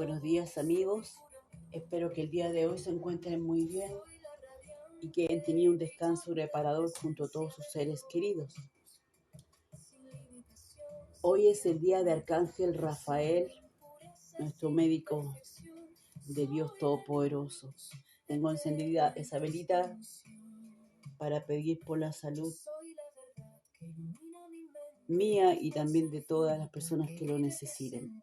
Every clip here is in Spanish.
Buenos días amigos, espero que el día de hoy se encuentren muy bien y que hayan tenido un descanso reparador junto a todos sus seres queridos. Hoy es el día de Arcángel Rafael, nuestro médico de Dios Todopoderoso. Tengo encendida esa velita para pedir por la salud mía y también de todas las personas que lo necesiten.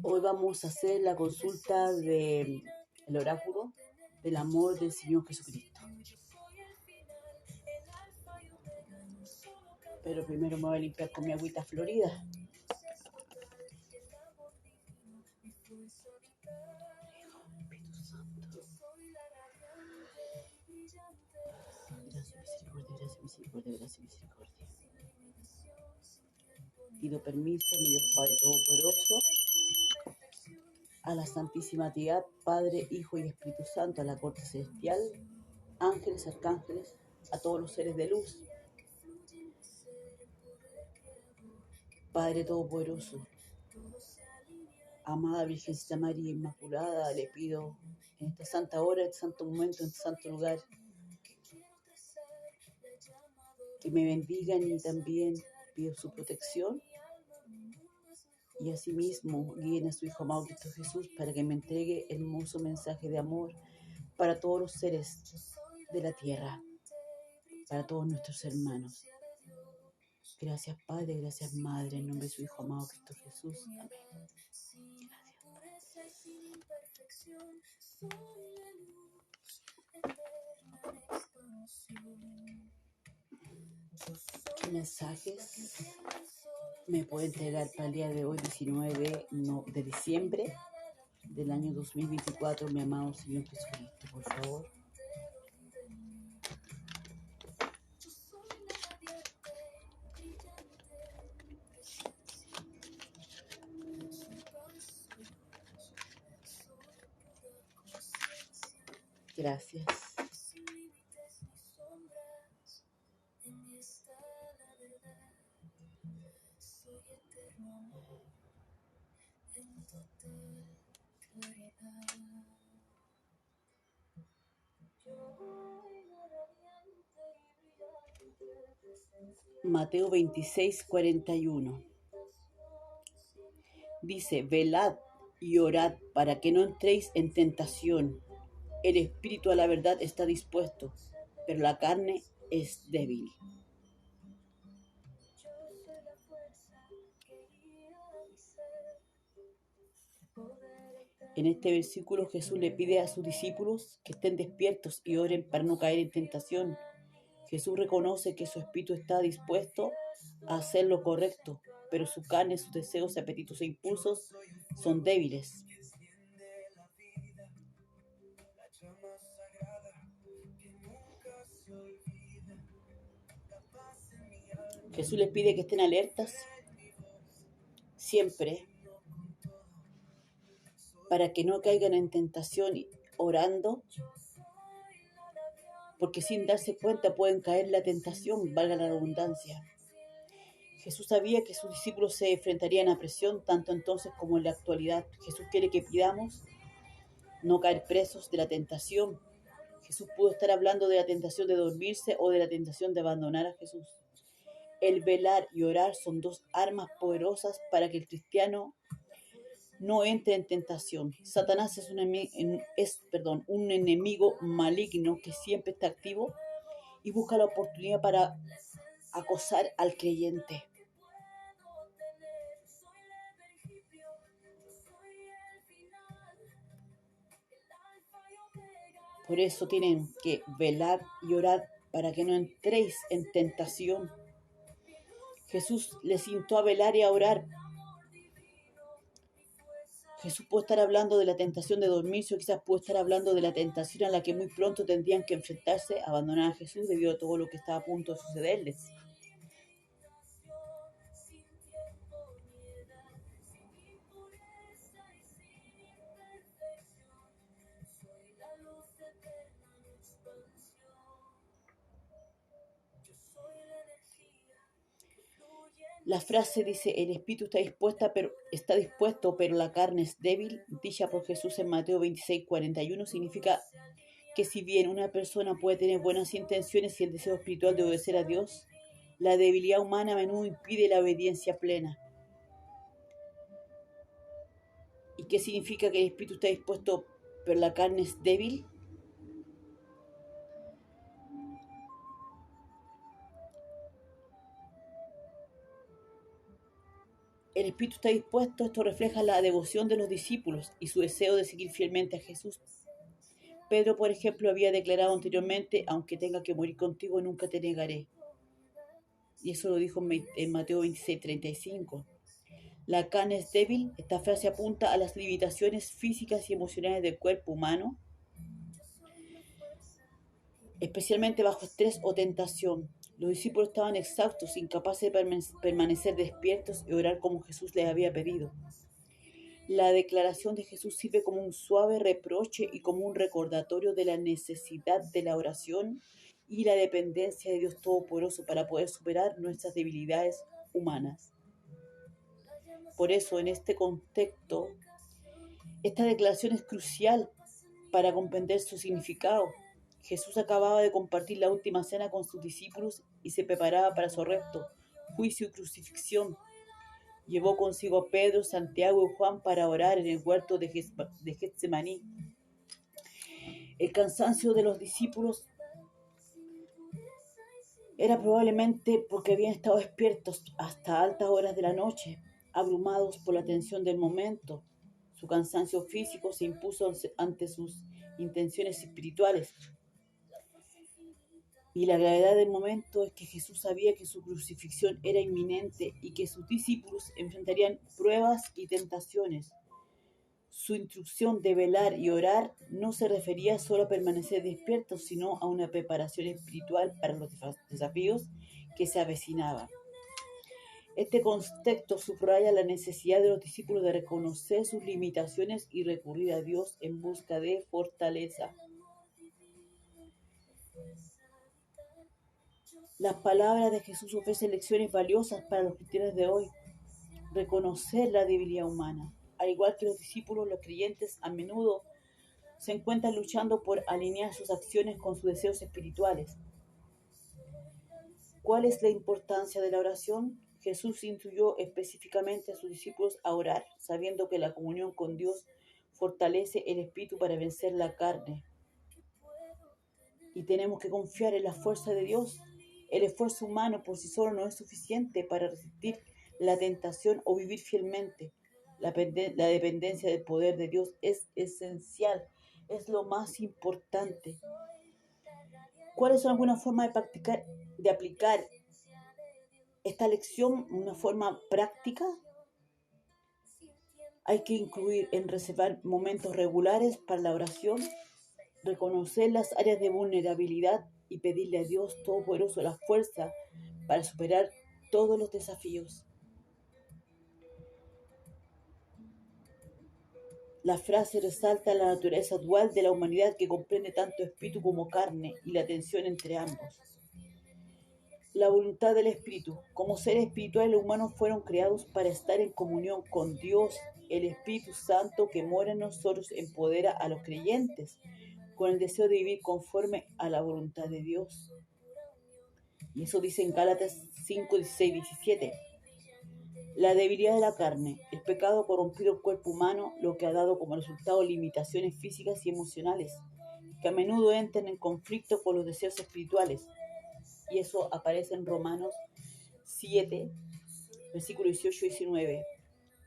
Hoy vamos a hacer la consulta del oráculo del amor del Señor Jesucristo. Pero primero me voy a limpiar con mi agüita florida. Gracias, misericordia, gracias, misericordia. Pido permiso, mi Dios Padre Todopoderoso, a la Santísima Trinidad, Padre, Hijo y Espíritu Santo, a la corte celestial, ángeles, arcángeles, a todos los seres de luz. Padre Todopoderoso, amada Virgencita María Inmaculada, le pido en esta santa hora, en este santo momento, en este santo lugar, que me bendigan y también pido su protección. Y asimismo guíen a su Hijo amado Cristo Jesús para que me entregue el hermoso mensaje de amor para todos los seres de la tierra, para todos nuestros hermanos. Gracias Padre, gracias Madre, en nombre de su Hijo amado Cristo Jesús. Amén. ¿Qué mensajes me puede entregar para el día de hoy, 19 de diciembre del año 2024, mi amado Señor Jesucristo, por favor? Gracias. Mateo 26:41 dice: velad y orad para que no entréis en tentación. El espíritu a la verdad está dispuesto, pero la carne es débil. En este versículo Jesús le pide a sus discípulos que estén despiertos y oren para no caer en tentación. Jesús reconoce que su espíritu está dispuesto a hacer lo correcto, pero su carne, sus deseos, apetitos e impulsos son débiles. Jesús les pide que estén alertas siempre para que no caigan en tentación orando, porque sin darse cuenta pueden caer en la tentación, valga la redundancia. Jesús sabía que sus discípulos se enfrentarían a presión tanto entonces como en la actualidad. Jesús quiere que pidamos no caer presos de la tentación. Jesús pudo estar hablando de la tentación de dormirse o de la tentación de abandonar a Jesús. El velar y orar son dos armas poderosas para que el cristiano no entre en tentación. Satanás es un enemigo maligno que siempre está activo y busca la oportunidad para acosar al creyente. Por eso tienen que velar y orar para que no entréis en tentación. Jesús les instó a velar y a orar. Jesús puede estar hablando de la tentación de dormirse, o quizás puede estar hablando de la tentación a la que muy pronto tendrían que enfrentarse, abandonar a Jesús debido a todo lo que estaba a punto de sucederles. La frase dice, el espíritu está dispuesto, pero la carne es débil, dicha por Jesús en Mateo 26:41, significa que si bien una persona puede tener buenas intenciones y el deseo espiritual de obedecer a Dios, la debilidad humana a menudo impide la obediencia plena. ¿Y qué significa que el espíritu está dispuesto, pero la carne es débil? El espíritu está dispuesto, esto refleja la devoción de los discípulos y su deseo de seguir fielmente a Jesús. Pedro, por ejemplo, había declarado anteriormente, aunque tenga que morir contigo, nunca te negaré. Y eso lo dijo en Mateo 26:35. La carne es débil. Esta frase apunta a las limitaciones físicas y emocionales del cuerpo humano, especialmente bajo estrés o tentación. Los discípulos estaban exhaustos, incapaces de permanecer despiertos y orar como Jesús les había pedido. La declaración de Jesús sirve como un suave reproche y como un recordatorio de la necesidad de la oración y la dependencia de Dios Todopoderoso para poder superar nuestras debilidades humanas. Por eso, en este contexto, esta declaración es crucial para comprender su significado. Jesús acababa de compartir la última cena con sus discípulos y se preparaba para su arresto, juicio y crucifixión. Llevó consigo a Pedro, Santiago y Juan para orar en el huerto de Getsemaní. El cansancio de los discípulos era probablemente porque habían estado despiertos hasta altas horas de la noche, abrumados por la tensión del momento. Su cansancio físico se impuso ante sus intenciones espirituales. Y la gravedad del momento es que Jesús sabía que su crucifixión era inminente y que sus discípulos enfrentarían pruebas y tentaciones. Su instrucción de velar y orar no se refería solo a permanecer despiertos, sino a una preparación espiritual para los desafíos que se avecinaban. Este contexto subraya la necesidad de los discípulos de reconocer sus limitaciones y recurrir a Dios en busca de fortaleza. Las palabras de Jesús ofrecen lecciones valiosas para los cristianos de hoy. Reconocer la debilidad humana. Al igual que los discípulos, los creyentes a menudo se encuentran luchando por alinear sus acciones con sus deseos espirituales. ¿Cuál es la importancia de la oración? Jesús instruyó específicamente a sus discípulos a orar, sabiendo que la comunión con Dios fortalece el espíritu para vencer la carne. Y tenemos que confiar en la fuerza de Dios. El esfuerzo humano por sí solo no es suficiente para resistir la tentación o vivir fielmente. La dependencia del poder de Dios es esencial, es lo más importante. ¿Cuáles son algunas formas de aplicar esta lección de una forma práctica? Hay que incluir en reservar momentos regulares para la oración, reconocer las áreas de vulnerabilidad y pedirle a Dios Todopoderoso la fuerza para superar todos los desafíos. La frase resalta la naturaleza dual de la humanidad que comprende tanto espíritu como carne y la tensión entre ambos. La voluntad del espíritu. Como seres espirituales, los humanos fueron creados para estar en comunión con Dios. El Espíritu Santo que mora en nosotros empodera a los creyentes con el deseo de vivir conforme a la voluntad de Dios. Y eso dice en Gálatas 5, 16, 17. La debilidad de la carne. El pecado ha corrompido el cuerpo humano, lo que ha dado como resultado limitaciones físicas y emocionales, que a menudo entran en conflicto con los deseos espirituales. Y eso aparece en Romanos 7, versículos 18 y 19.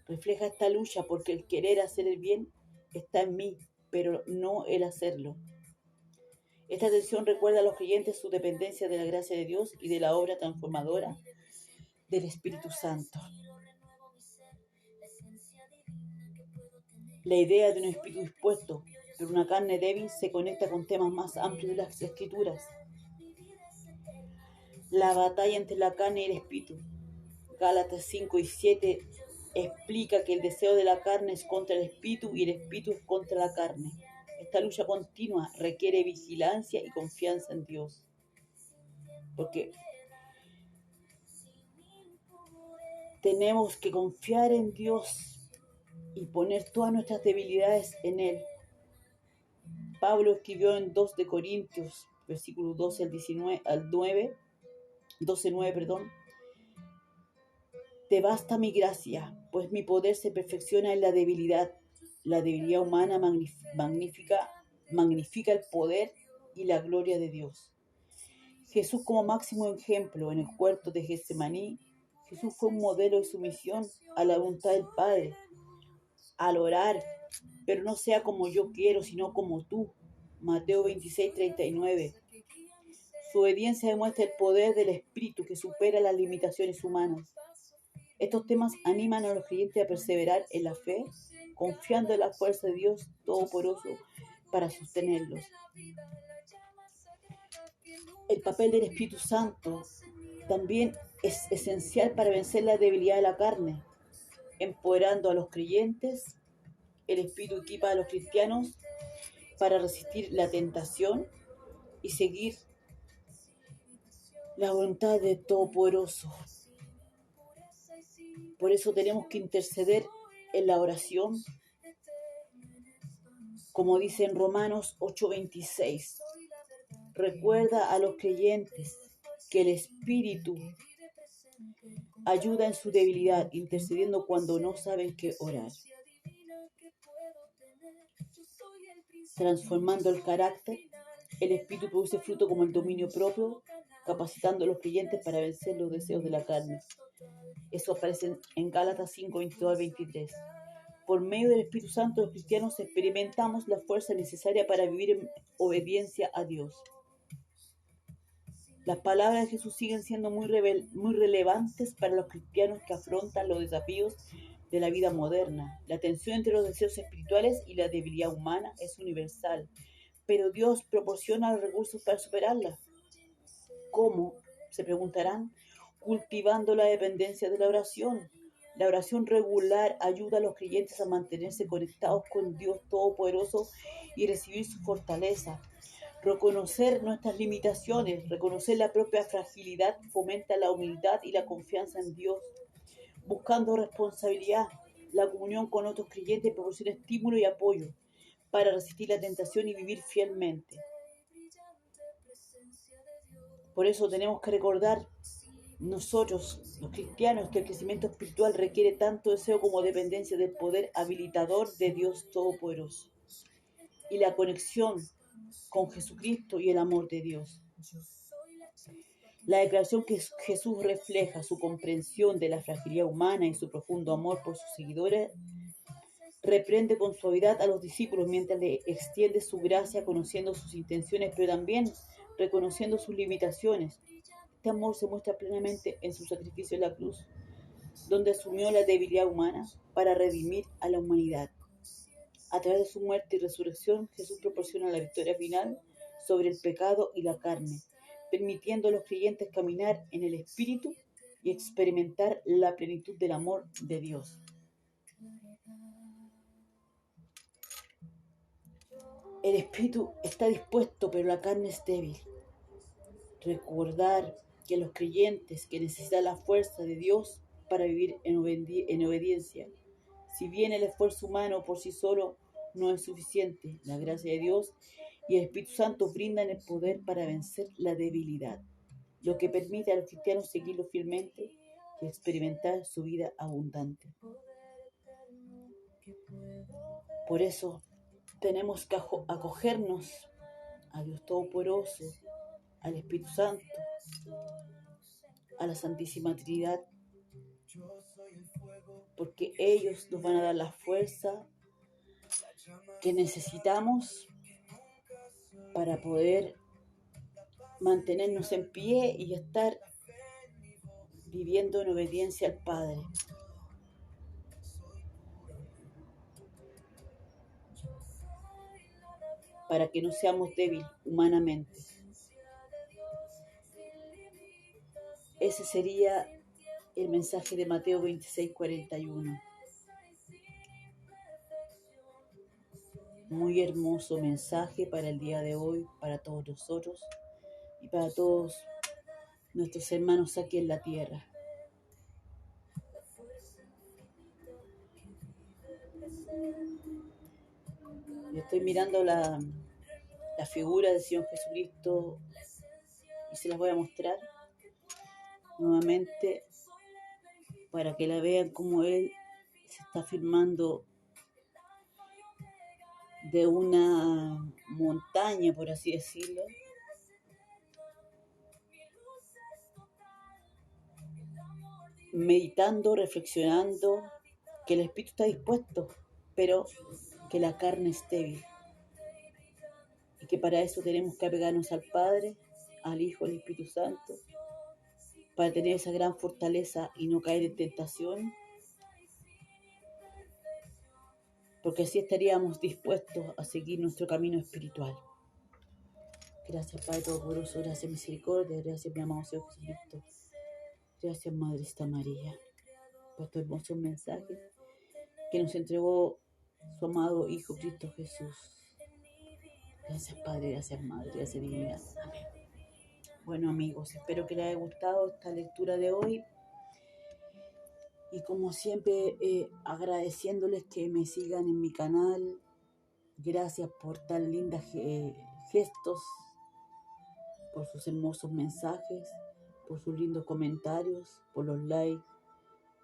Refleja esta lucha porque el querer hacer el bien está en mí, pero no el hacerlo. Esta tensión recuerda a los creyentes su dependencia de la gracia de Dios y de la obra transformadora del Espíritu Santo. La idea de un espíritu dispuesto, pero una carne débil, se conecta con temas más amplios de las Escrituras. La batalla entre la carne y el espíritu. Gálatas 5 y 7 explica que el deseo de la carne es contra el espíritu y el espíritu es contra la carne. Esta lucha continua requiere vigilancia y confianza en Dios. Porque tenemos que confiar en Dios y poner todas nuestras debilidades en Él. Pablo escribió en 2 de Corintios, versículos 12 al 9, 12:9, te basta mi gracia, pues mi poder se perfecciona en la debilidad. La debilidad humana magnifica el poder y la gloria de Dios. Jesús como máximo ejemplo en el huerto de Getsemaní, Jesús fue un modelo de sumisión a la voluntad del Padre. Al orar, pero no sea como yo quiero, sino como tú. Mateo 26:39. Su obediencia demuestra el poder del Espíritu que supera las limitaciones humanas. Estos temas animan a los creyentes a perseverar en la fe, confiando en la fuerza de Dios Todopoderoso para sostenerlos. El papel del Espíritu Santo también es esencial para vencer la debilidad de la carne, empoderando a los creyentes. El Espíritu equipa a los cristianos para resistir la tentación y seguir la voluntad de Todopoderoso. Por eso tenemos que interceder en la oración, como dice en Romanos 8:26. Recuerda a los creyentes que el Espíritu ayuda en su debilidad, intercediendo cuando no saben qué orar. Transformando el carácter, el Espíritu produce fruto como el dominio propio, capacitando a los creyentes para vencer los deseos de la carne. Eso aparece en Gálatas 5:22-23. Por medio del Espíritu Santo, los cristianos experimentamos la fuerza necesaria para vivir en obediencia a Dios. Las palabras de Jesús siguen siendo muy relevantes para los cristianos que afrontan los desafíos de la vida moderna. La tensión entre los deseos espirituales y la debilidad humana es universal, pero Dios proporciona los recursos para superarla. ¿Cómo? Se preguntarán. Cultivando la dependencia de la oración. La oración regular ayuda a los creyentes a mantenerse conectados con Dios Todopoderoso y recibir su fortaleza. Reconocer nuestras limitaciones, reconocer la propia fragilidad, fomenta la humildad y la confianza en Dios. Buscando responsabilidad, la comunión con otros creyentes proporciona estímulo y apoyo para resistir la tentación y vivir fielmente. Por eso tenemos que recordar nosotros, los cristianos, que el crecimiento espiritual requiere tanto deseo como dependencia del poder habilitador de Dios Todopoderoso y la conexión con Jesucristo y el amor de Dios. La declaración que Jesús refleja su comprensión de la fragilidad humana y su profundo amor por sus seguidores reprende con suavidad a los discípulos mientras le extiende su gracia, conociendo sus intenciones, pero también reconociendo sus limitaciones. Este amor se muestra plenamente en su sacrificio en la cruz, donde asumió la debilidad humana para redimir a la humanidad. A través de su muerte y resurrección, Jesús proporciona la victoria final sobre el pecado y la carne, permitiendo a los creyentes caminar en el Espíritu y experimentar la plenitud del amor de Dios. El Espíritu está dispuesto, pero la carne es débil. Recordar que los creyentes que necesitan la fuerza de Dios para vivir en obediencia. Si bien el esfuerzo humano por sí solo no es suficiente, la gracia de Dios y el Espíritu Santo brindan el poder para vencer la debilidad, lo que permite a los cristianos seguirlo fielmente y experimentar su vida abundante. Por eso tenemos que acogernos a Dios Todopoderoso, al Espíritu Santo, a la Santísima Trinidad, porque ellos nos van a dar la fuerza que necesitamos para poder mantenernos en pie y estar viviendo en obediencia al Padre. Para que no seamos débiles humanamente. Ese sería el mensaje de Mateo 26:41. Muy hermoso mensaje para el día de hoy, para todos nosotros y para todos nuestros hermanos aquí en la tierra. Yo estoy mirando la figura del Señor Jesucristo y se las voy a mostrar nuevamente para que la vean como Él se está filmando de una montaña, por así decirlo. Meditando, reflexionando, que el espíritu está dispuesto, pero que la carne es débil. Y que para eso tenemos que apegarnos al Padre, al Hijo, al Espíritu Santo, para tener esa gran fortaleza y no caer en tentación, porque así estaríamos dispuestos a seguir nuestro camino espiritual. Gracias, Padre Todopoderoso, gracias, misericordia, gracias, mi amado Señor Jesucristo. Gracias, Madrecita María, por estos hermosos mensajes que nos entregó su amado Hijo Cristo Jesús. Gracias, Padre, gracias, Madre, gracias, Divinidad. Amén. Bueno, amigos, espero que les haya gustado esta lectura de hoy. Y como siempre, agradeciéndoles que me sigan en mi canal. Gracias por tan lindos gestos, por sus hermosos mensajes, por sus lindos comentarios, por los likes,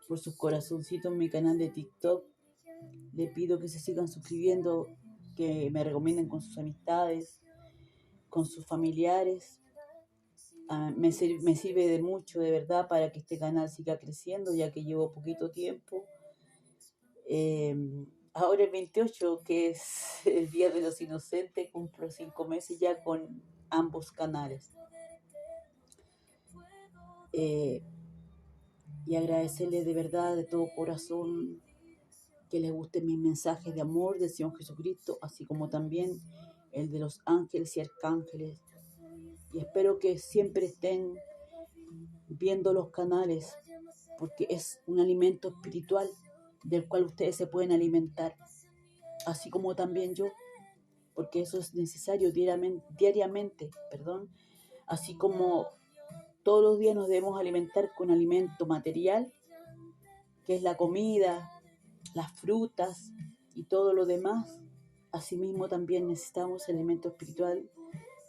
por sus corazoncitos en mi canal de TikTok. Les pido que se sigan suscribiendo, que me recomienden con sus amistades, con sus familiares. Me sirve de mucho, de verdad, para que este canal siga creciendo, ya que llevo poquito tiempo. Ahora el 28, que es el Día de los Inocentes, cumplo 5 meses ya con ambos canales. Y agradecerles de verdad, de todo corazón, que les gusten mis mensajes de amor del Señor Jesucristo, así como también el de los ángeles y arcángeles. Y espero que siempre estén viendo los canales, porque es un alimento espiritual del cual ustedes se pueden alimentar, así como también yo, porque eso es necesario diariamente, así como todos los días nos debemos alimentar con alimento material, que es la comida, las frutas y todo lo demás. Asimismo también necesitamos el alimento espiritual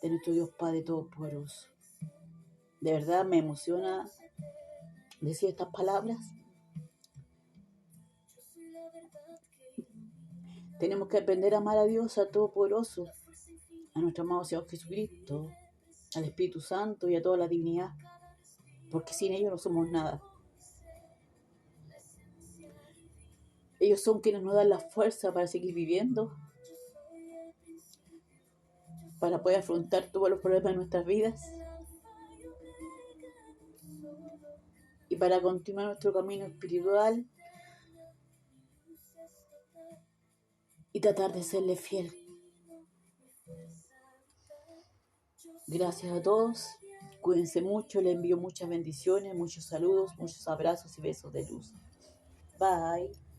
de nuestro Dios Padre Todopoderoso. De verdad me emociona decir estas palabras. Tenemos que aprender a amar a Dios, a Todopoderoso, a nuestro amado Señor Jesucristo, al Espíritu Santo y a toda la divinidad, porque sin ellos no somos nada. Ellos son quienes nos dan la fuerza para seguir viviendo, para poder afrontar todos los problemas de nuestras vidas y para continuar nuestro camino espiritual y tratar de serle fiel. Gracias a todos, cuídense mucho, les envío muchas bendiciones, muchos saludos, muchos abrazos y besos de luz. Bye.